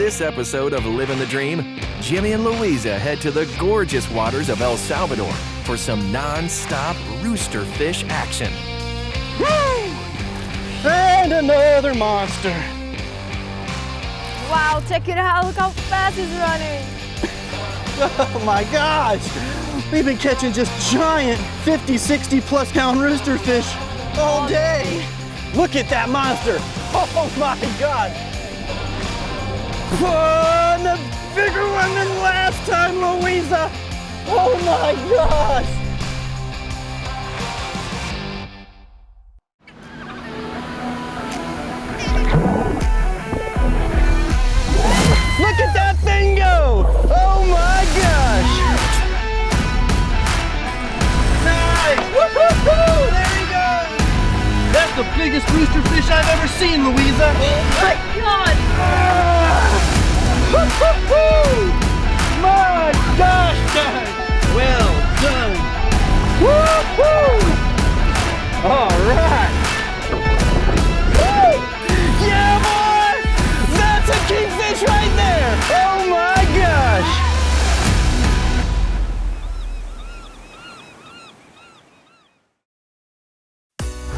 this episode of Living the Dream, Jimmy and Luiza head to the gorgeous waters of El Salvador for some non-stop roosterfish action. Woo! And another monster. Wow, check it out. Look how fast he's running. Oh my gosh. We've been catching just giant 50, 60 plus pound roosterfish all day. Look at that monster. Oh my God. Oh, and a bigger one than last time, Luiza. Oh my gosh. Look at that thing go! Oh my gosh! Nice! Woo-hoo-hoo! There he goes! That's the biggest roosterfish I've ever seen, Luiza! Oh my God! Woo-hoo-hoo! My gosh, guys! Well done! Woo-hoo! All right! Woo! Yeah, boy! That's a kingfish right there! Oh my gosh!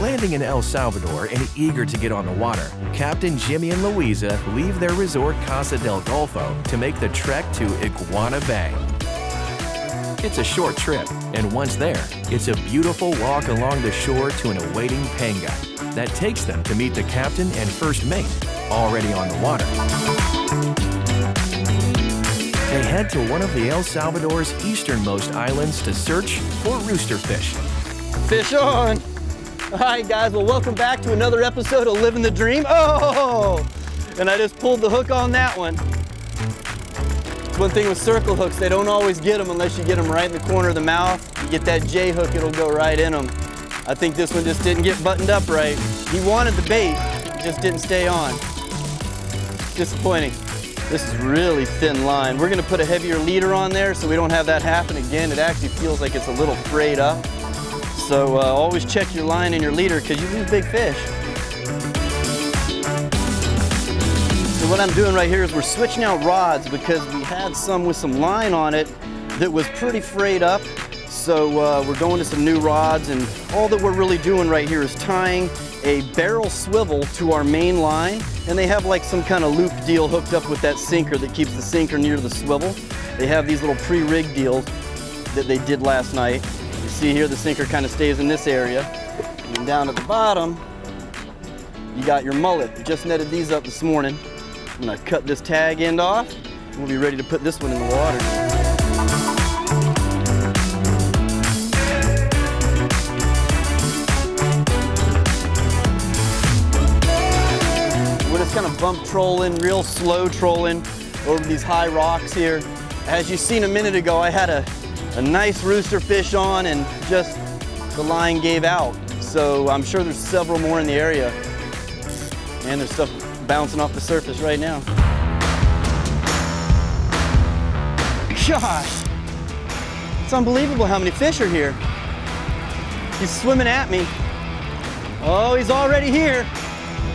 Landing in El Salvador and eager to get on the water, Captain Jimmy and Luiza leave their resort Casa del Golfo to make the trek to Iguana Bay. It's a short trip, and once there, it's a beautiful walk along the shore to an awaiting panga that takes them to meet the captain and first mate, already on the water. They head to one of the El Salvador's easternmost islands to search for roosterfish. Fish on! All right, guys, well, welcome back to another episode of Living the Dream. Oh! And I just pulled the hook on that one. It's one thing with circle hooks, they don't always get them unless you get them right in the corner of the mouth. You get that J hook, it'll go right in them. I think this one just didn't get buttoned up right. He wanted the bait, it just didn't stay on. Disappointing. This is really thin line. We're gonna put a heavier leader on there so we don't have that happen again. It actually feels like it's a little frayed up. So always check your line and your leader because you lose big fish. So what I'm doing right here is we're switching out rods because we had some with some line on it that was pretty frayed up. So we're going to some new rods, and all that we're really doing right here is tying a barrel swivel to our main line, and they have like some kind of loop deal hooked up with that sinker that keeps the sinker near the swivel. They have these little pre-rigged deals that they did last night. You see here the sinker kind of stays in this area, and then down at the bottom you got your mullet. Just netted these up this morning. I'm gonna cut this tag end off, and we'll be ready to put this one in the water. Kind of bump trolling, real slow trolling over these high rocks here. As you seen a minute ago, I had a nice roosterfish on and just the line gave out. So I'm sure there's several more in the area. And there's stuff bouncing off the surface right now. Gosh, it's unbelievable how many fish are here. He's swimming at me. Oh, he's already here.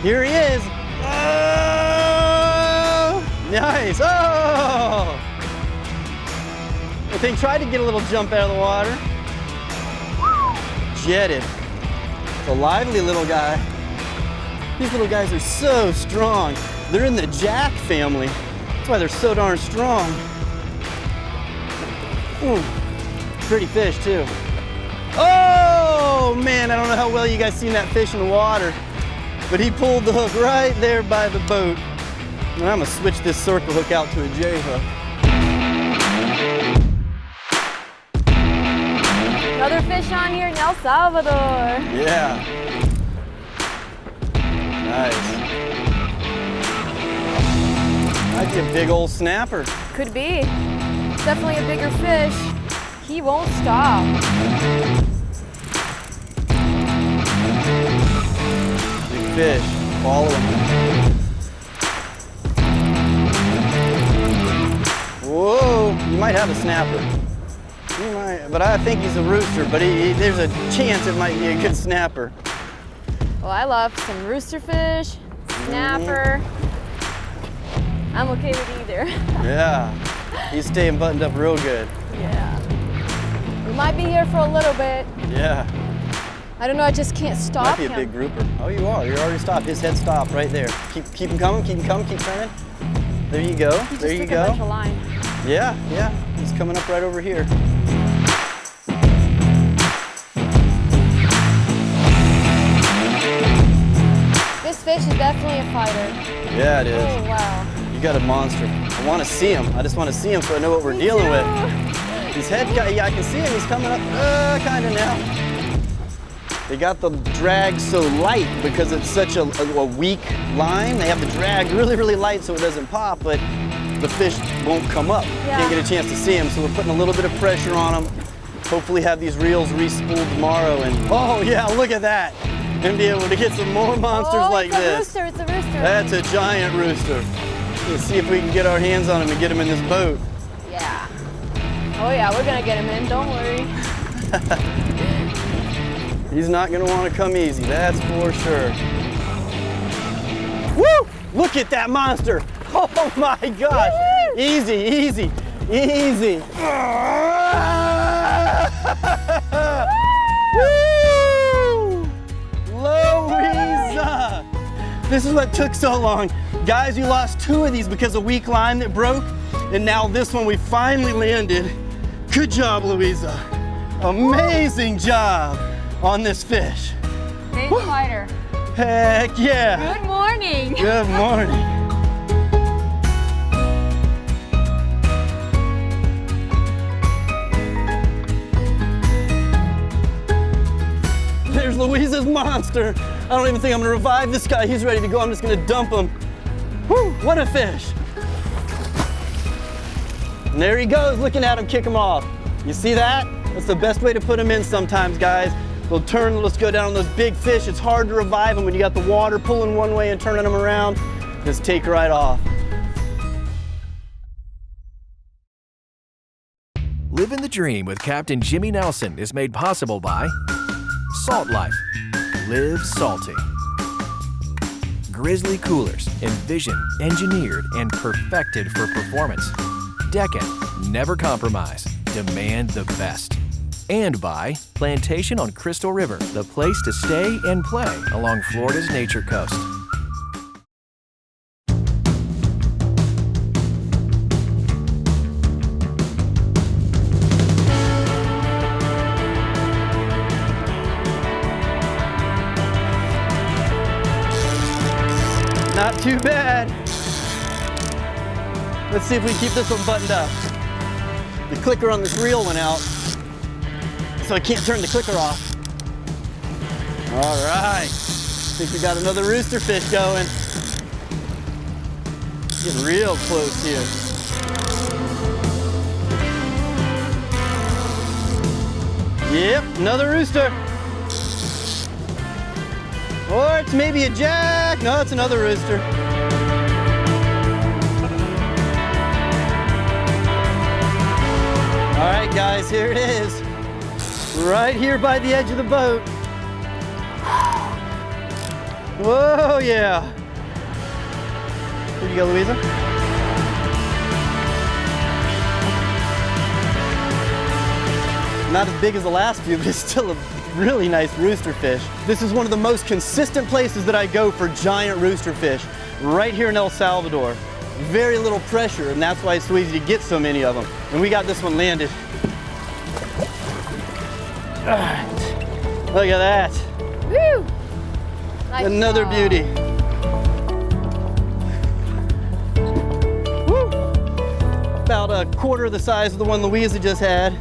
Here he is. Oh, nice. Oh! The thing tried to get a little jump out of the water. Jetted. It's a lively little guy. These little guys are so strong. They're in the jack family. That's why they're so darn strong. Ooh, pretty fish too. Oh man, I don't know how well you guys seen that fish in the water. But he pulled the hook right there by the boat. And I'm gonna switch this circle hook out to a J hook. Another fish on here in El Salvador. Yeah. Nice. Might be a big old snapper. Could be. Definitely a bigger fish. He won't stop. Fish, follow him. Whoa, you might have a snapper. You might, but I think he's a rooster, but there's a chance it might be a good snapper. Well, I love some roosterfish, snapper. I'm okay with either. Yeah, he's staying buttoned up real good. Yeah. We might be here for a little bit. Yeah. I don't know, I just can't stop Might be a him. big grouper. Oh, you are. You're already stopped. His head stopped right there. Keep him coming, keep him coming, keep turning. There you go. He There just you took a bunch go. of line. Yeah, yeah. He's coming up right over here. This fish is definitely a fighter. Yeah, it is. Oh, wow. You got a monster. I want to see him. I just want to see him so I know what we're dealing with. His head, yeah, I can see him. He's coming up, kind of now. They got the drag so light because it's such a weak line. They have the drag really, really light so it doesn't pop, but the fish won't come up. Yeah. Can't get a chance to see him, so we're putting a little bit of pressure on him. Hopefully have these reels re-spooled tomorrow, and oh yeah, look at that. And be able to get some more monsters like this. It's a rooster. That's a giant rooster. Let's see if we can get our hands on him and get him in this boat. Yeah. Oh yeah, we're gonna get him in, don't worry. He's not gonna wanna come easy, that's for sure. Woo! Look at that monster! Oh my gosh! Woo! Easy, easy, easy. Woo! Luiza! This is what took so long. Guys, we lost 2 of these because of weak line that broke, and now this one we finally landed. Good job, Luiza. Amazing job on this fish. Big fighter. Heck yeah. Good morning. Good morning. There's Luiza's monster. I don't even think I'm gonna revive this guy. He's ready to go. I'm just gonna dump him. Whew, what a fish. And there he goes, looking at him, kick him off. You see that? That's the best way to put him in sometimes, guys. They'll turn, let's go down on those big fish. It's hard to revive them when you got the water pulling one way and turning them around. Just take right off. Living the Dream with Captain Jimmy Nelson is made possible by Salt Life. Live salty. Grizzly Coolers, envisioned, engineered, and perfected for performance. Deccan, never compromise, demand the best. And by Plantation on Crystal River, the place to stay and play along Florida's nature coast. Not too bad. Let's see if we keep this one buttoned up. The clicker on this reel went out, so I can't turn the clicker off. All right, I think we got another roosterfish going. Getting real close here. Yep, another rooster. Or it's maybe a jack. No, it's another rooster. All right, guys, here it is. Right here by the edge of the boat. Whoa, yeah. Here you go, Luiza. Not as big as the last few, but it's still a really nice roosterfish. This is one of the most consistent places that I go for giant roosterfish, right here in El Salvador. Very little pressure, and that's why it's so easy to get so many of them. And we got this one landed. All right. Look at that. Woo! Nice Another job. beauty. Woo! About a quarter the size of the one Luiza just had.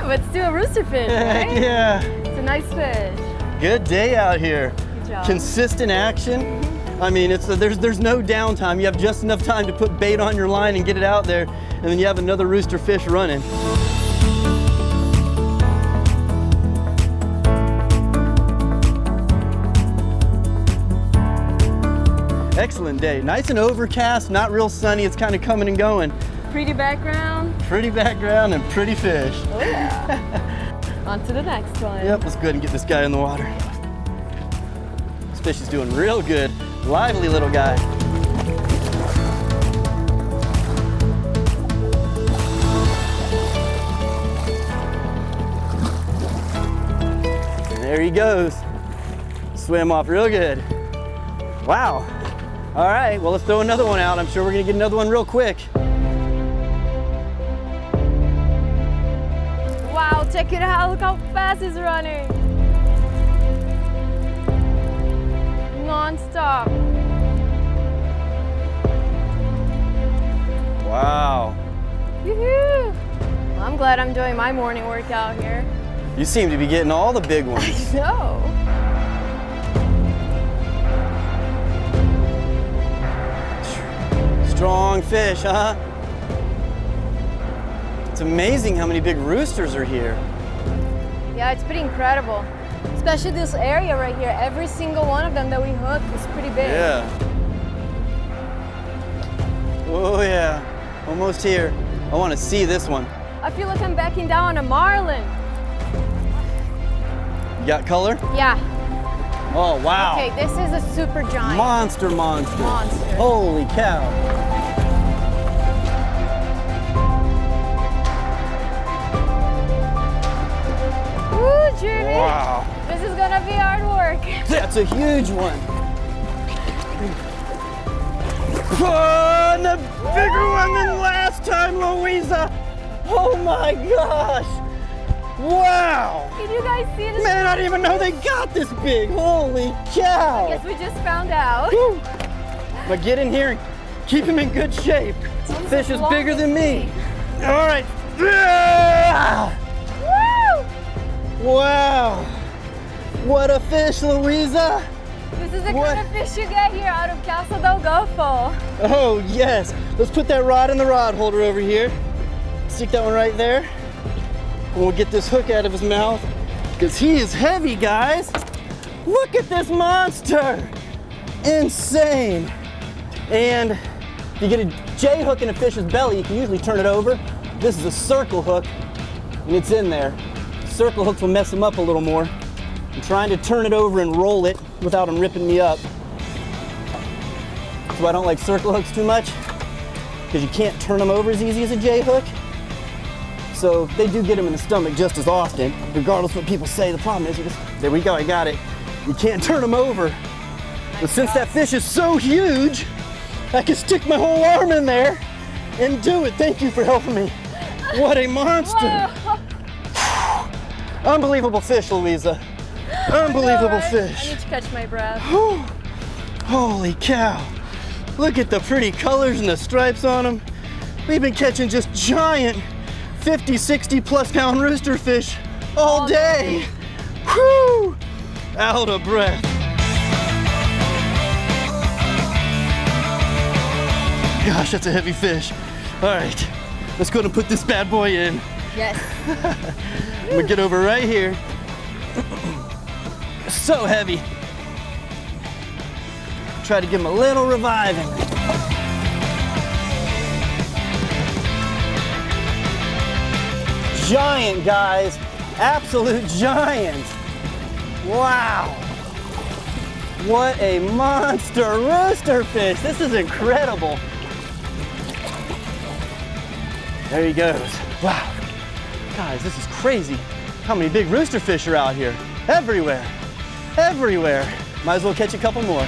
Let's do a roosterfish, Heck right? yeah. It's a nice fish. Good day out here. Good job. Consistent action. I mean, there's no downtime. You have just enough time to put bait on your line and get it out there, and then you have another roosterfish running. Excellent day. Nice and overcast, not real sunny. It's kind of coming and going. Pretty background. Pretty background and pretty fish. Oh yeah. On to the next one. Yep, let's go ahead and get this guy in the water. This fish is doing real good. Lively little guy. There he goes. Swim off real good. Wow. All right, well, let's throw another one out. I'm sure we're gonna get another one real quick. Wow, check it out. Look how fast he's running. Non-stop. Wow. Woohoo! Well, I'm glad I'm doing my morning workout here. You seem to be getting all the big ones. No. Strong fish, huh? It's amazing how many big roosters are here. Yeah, it's pretty incredible. Especially this area right here. Every single one of them that we hook is pretty big. Yeah. Oh yeah, almost here. I want to see this one. I feel like I'm backing down on a marlin. You got color? Yeah. Oh wow. Okay, this is a super giant. Monster. Monster. Holy cow. Woo, Jimmy. Wow. This is gonna be hard work. That's a huge one. Oh, and a bigger one than last time, Luiza. Oh my gosh. Wow. Can you guys see this? Man, I didn't even know they got this big. Holy cow. Guess we just found out. Woo. But get in here and keep him in good shape. Fish is bigger than me. All right. Woo! Wow. What a fish, Luiza. This is the What? kind of fish you get here out of Casa del Golfo. Oh, yes. Let's put that rod in the rod holder over here. Stick that one right there. And we'll get this hook out of his mouth because he is heavy, guys. Look at this monster. Insane. And if you get a J hook in a fish's belly, you can usually turn it over. This is a circle hook and it's in there. Circle hooks will mess them up a little more. I'm trying to turn it over and roll it without them ripping me up. So I don't like circle hooks too much because you can't turn them over as easy as a J hook. So they do get them in the stomach just as often, regardless of what people say. The problem is, there we go, I got it. You can't turn them over. But since that fish is so huge, I can stick my whole arm in there and do it. Thank you for helping me. What a monster. Whoa. Unbelievable fish, Luiza. Unbelievable I fish. need to catch my breath. Whew. Holy cow. Look at the pretty colors and the stripes on them. We've been catching just giant 50, 60 plus pound rooster fish all day. Whew. Out of breath. Gosh, that's a heavy fish. All right, let's go and put this bad boy in. Yes. I'm gonna get over right here. So heavy. Try to give him a little reviving. Giant, guys. Absolute giant. Wow. What a monster rooster fish. This is incredible. There he goes. Wow. Guys, this is crazy. How many big rooster fish are out here? Everywhere. Everywhere. Might as well catch a couple more.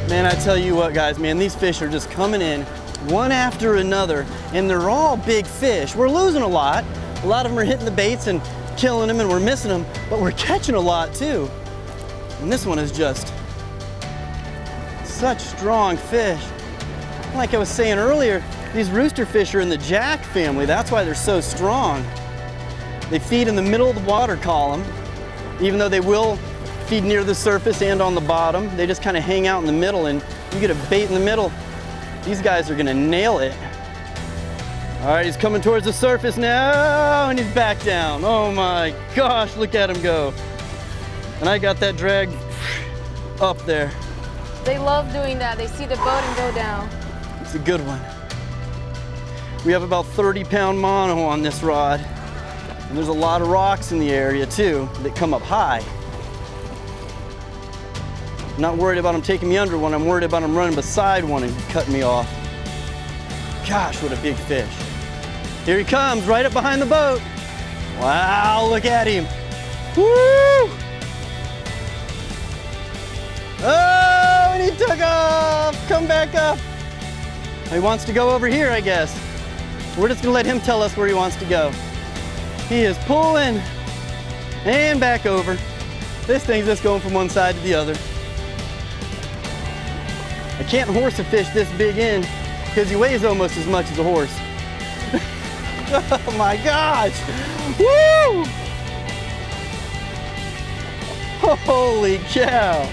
Man, I tell you what, guys, man, these fish are just coming in one after another, and they're all big fish. We're losing a lot. A lot of them are hitting the baits and killing them, and we're missing them, but we're catching a lot too. And this one is just such strong fish. Like I was saying earlier, these rooster fish are in the jack family. That's why they're so strong. They feed in the middle of the water column, even though they will feed near the surface and on the bottom. They just kind of hang out in the middle, and you get a bait in the middle, these guys are gonna nail it. All right, he's coming towards the surface now, and he's back down. Oh my gosh, look at him go. And I got that drag up there. They love doing that. They see the boat and go down. It's a good one. We have about 30-pound mono on this rod. And there's a lot of rocks in the area too that come up high. I'm not worried about them taking me under one, I'm worried about them running beside one and cutting me off. Gosh, what a big fish. Here he comes, right up behind the boat. Wow, look at him. Woo! Oh, and he took off. Come back up. He wants to go over here, I guess. We're just gonna let him tell us where he wants to go. He is pulling and back over. This thing's just going from one side to the other. I can't horse a fish this big in because he weighs almost as much as a horse. Oh my gosh! Woo! Holy cow!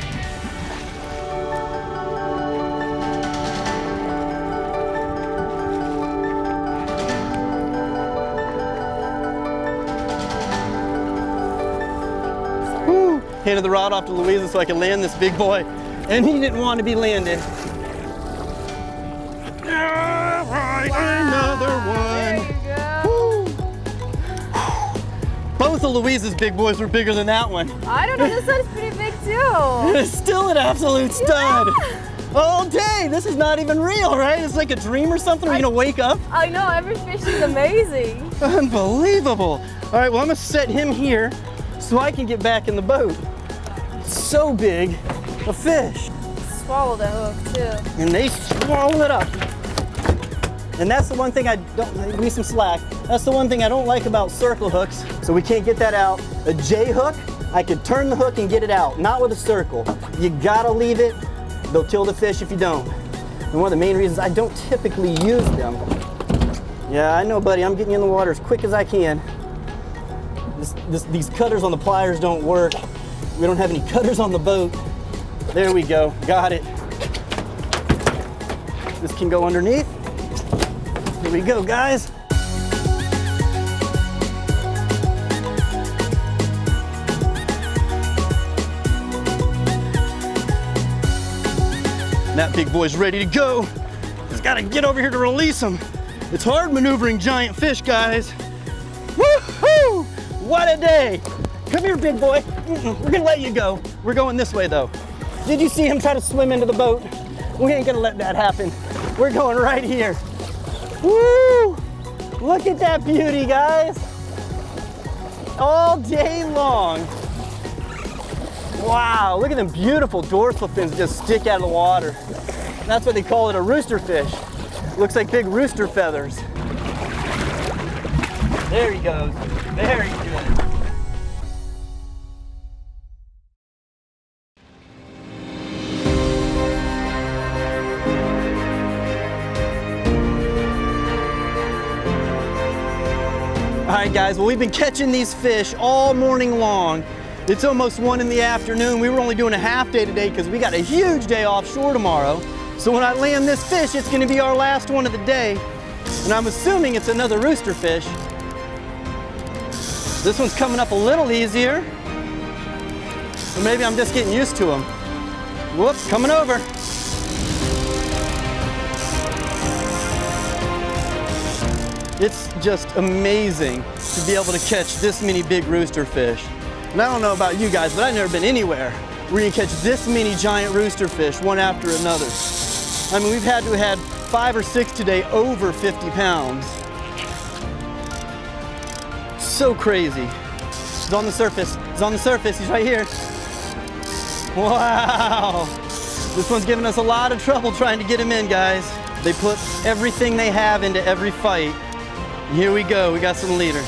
Woo! Handed the rod off to Luiza so I could land this big boy, and he didn't want to be landed. All right, another one. Both of Luiza's big boys were bigger than that one. I don't know, this one's pretty big too. It's still an absolute stud. Yeah. All day, this is not even real, right? It's like a dream or something. Are you gonna wake up? I know, every fish is amazing. Unbelievable. All right, well, I'm gonna set him here so I can get back in the boat. It's so big, a fish. Swallow the hook too. And they swallow it up. And that's the one thing I don't, give me some slack. That's the one thing I don't like about circle hooks. So we can't get that out. A J hook, I could turn the hook and get it out, not with a circle. You gotta leave it. They'll kill the fish if you don't. And one of the main reasons I don't typically use them. Yeah, I know, buddy, I'm getting you in the water as quick as I can. These cutters on the pliers don't work. We don't have any cutters on the boat. There we go, got it. This can go underneath. Here we go, guys. That big boy's ready to go. Just gotta get over here to release him. It's hard maneuvering giant fish, guys. Woo-hoo! What a day. Come here, big boy. We're gonna let you go. We're going this way, though. Did you see him try to swim into the boat? We ain't gonna let that happen. We're going right here. Woo! Look at that beauty, guys. All day long. Wow, look at them beautiful dorsal fins just stick out of the water. That's why they call it a roosterfish. Looks like big rooster feathers. There he goes. Very good. All right, guys, well, we've been catching these fish all morning long. It's almost 1 in the afternoon. We were only doing a half day today because we got a huge day offshore tomorrow. So when I land this fish, it's gonna be our last one of the day. And I'm assuming it's another roosterfish. This one's coming up a little easier. Or maybe I'm just getting used to them. Whoops, coming over. It's just amazing to be able to catch this many big roosterfish. And I don't know about you guys, but I've never been anywhere where you can catch this many giant roosterfish one after another. I mean, we've had to have had 5 or 6 today over 50 pounds. So crazy. He's on the surface. He's on the surface. He's right here. Wow. This one's giving us a lot of trouble trying to get him in, guys. They put everything they have into every fight. And here we go. We got some leader.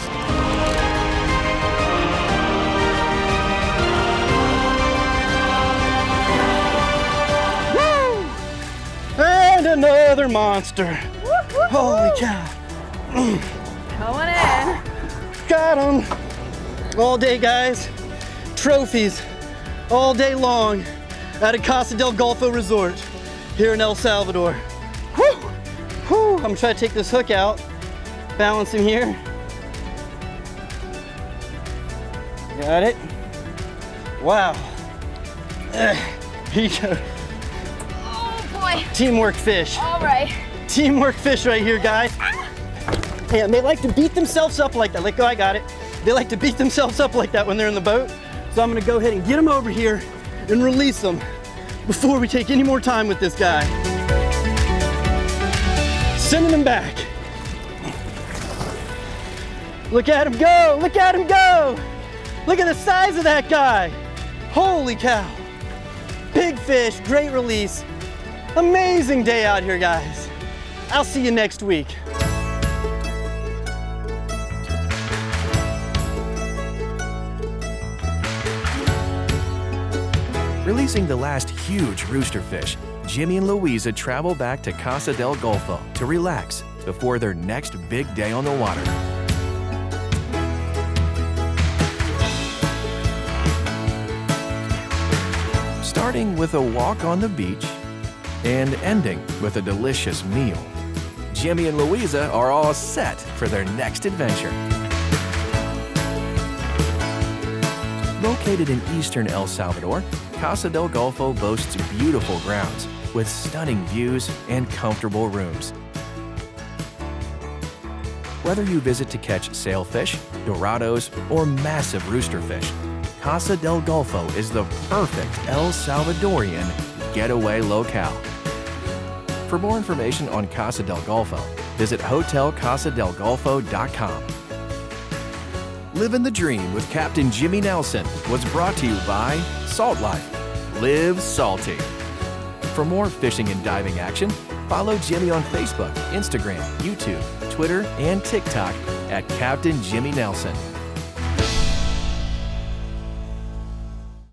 And another monster. Holy cow. Going in. Got him. All day, guys. Trophies all day long at a Casa del Golfo resort here in El Salvador. Whew. Whew. I'm gonna try to take this hook out. Balance him here. Got it. Wow. Here you go. Teamwork fish. All right. Teamwork fish right here, guys. And they like to beat themselves up like that. Let go, I got it. They like to beat themselves up like that when they're in the boat. So I'm gonna go ahead and get them over here and release them before we take any more time with this guy. Sending him back. Look at him go, look at him go. Look at the size of that guy. Holy cow. Big fish, great release. Amazing day out here, guys. I'll see you next week. Releasing the last huge roosterfish, Jimmy and Luiza travel back to Casa del Golfo to relax before their next big day on the water. Starting with a walk on the beach and ending with a delicious meal, Jimmy and Luiza are all set for their next adventure. Located in eastern El Salvador, Casa del Golfo boasts beautiful grounds with stunning views and comfortable rooms. Whether you visit to catch sailfish, dorados, or massive roosterfish, Casa del Golfo is the perfect El Salvadorian getaway locale. For more information on Casa del Golfo, visit hotelcasadelgolfo.com. Living the Dream with Captain Jimmy Nelson was brought to you by Salt Life. Live salty. For more fishing and diving action, follow Jimmy on Facebook, Instagram, YouTube, Twitter, and TikTok at Captain Jimmy Nelson.